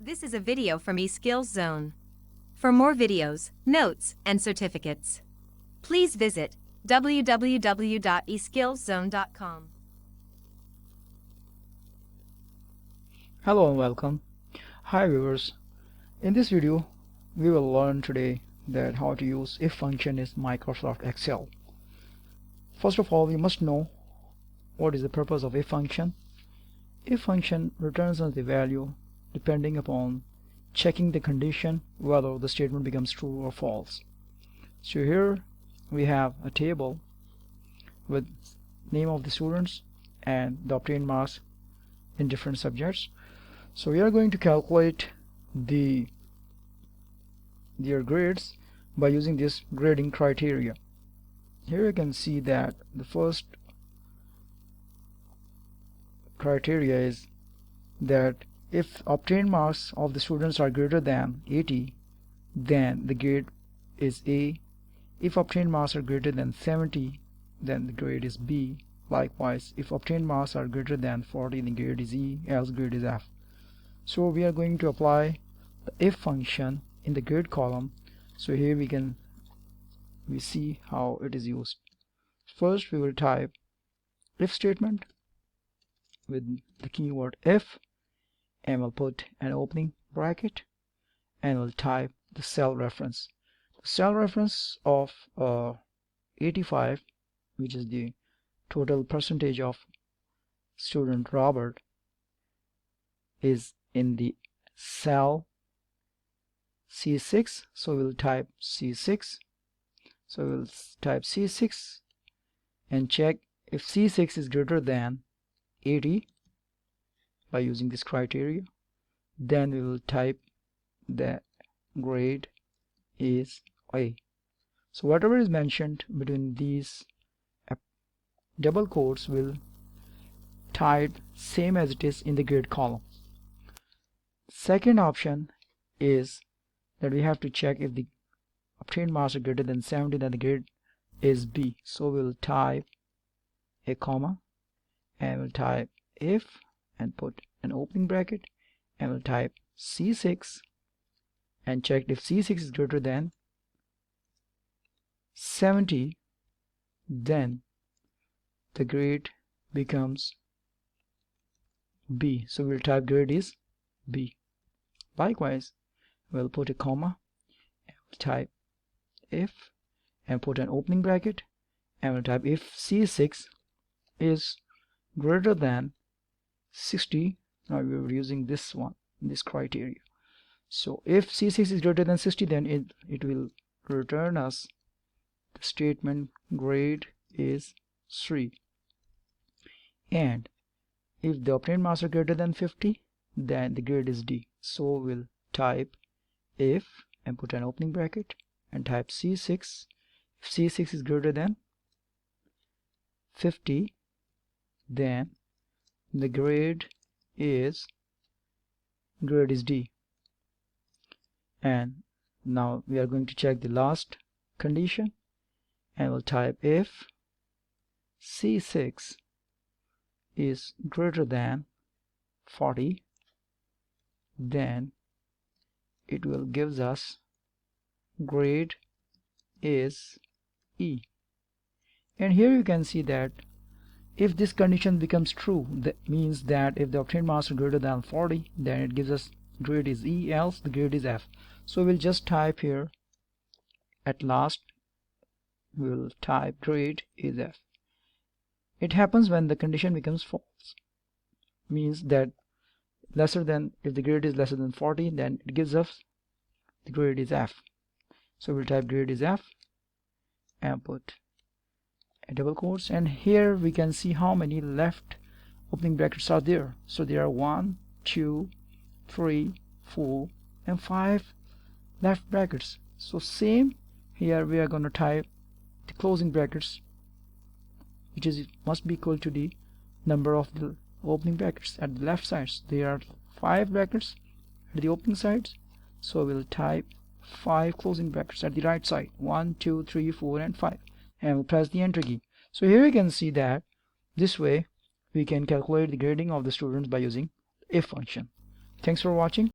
This is a video from eSkills Zone. For more videos, notes, and certificates, please visit www.eskillszone.com. Hello and welcome. Hi viewers. In this video we will learn today that how to use if function in Microsoft Excel. First of all, we must know what is the purpose of if function. If function returns us the value depending upon checking the condition whether the statement becomes true or false. So here we have a table with name of the students and the obtained marks in different subjects. So we are going to calculate their grades by using this grading criteria. Here you can see that the first criteria is that if obtained marks of the students are greater than 80, then the grade is A. If obtained marks are greater than 70, then the grade is B. Likewise, if obtained marks are greater than 40, the grade is E, else grade is F. So we are going to apply the if function in the grade column. So here we see how it is used. First we will type if statement with the keyword if, and we'll put an opening bracket and we'll type the cell reference. The cell reference of 85, which is the total percentage of student Robert, is in the cell C6, so we'll type C6. So we'll type C6 and check if C6 is greater than 80 by using this criteria. Then we will type that grade is A. So whatever is mentioned between these double quotes will type same as it is in the grade column. Second option is that we have to check if the obtained marks are greater than 70, then the grade is B. So we'll type a comma and we'll type if and put an opening bracket and we'll type C6 and check if C6 is greater than 70, then the grade becomes B. So we'll type grade is B. Likewise, we'll put a comma and we'll type if and put an opening bracket and we'll type if C6 is greater than 60. Now we were using this criteria. So if C6 is greater than 60, then it will return us the statement grade is 3. And if the obtained marks are greater than 50, then the grade is D. So we'll type if and put an opening bracket and type C6. If C6 is greater than 50, then the grade is D. And now we are going to check the last condition and we'll type if C6 is greater than 40, then it will give us grade is E. And here you can see that if this condition becomes true, that means that if the obtained marks are greater than 40, then it gives us grade is E, else the grade is F. So we'll just type here at last, we'll type grade is F. It happens when the condition becomes false, means that if the grade is lesser than 40, then it gives us the grade is F. So we'll type grade is F and put a double quotes, and here we can see how many left opening brackets are there. So there are 1, 2, 3, 4 and 5 left brackets. So same here, we are going to type the closing brackets, which must be equal to the number of the opening brackets at the left sides. There are 5 brackets at the opening sides, so we'll type 5 closing brackets at the right side, 1, 2, 3, 4 and 5, and we'll press the enter key. So here you can see that this way we can calculate the grading of the students by using if function. Thanks for watching.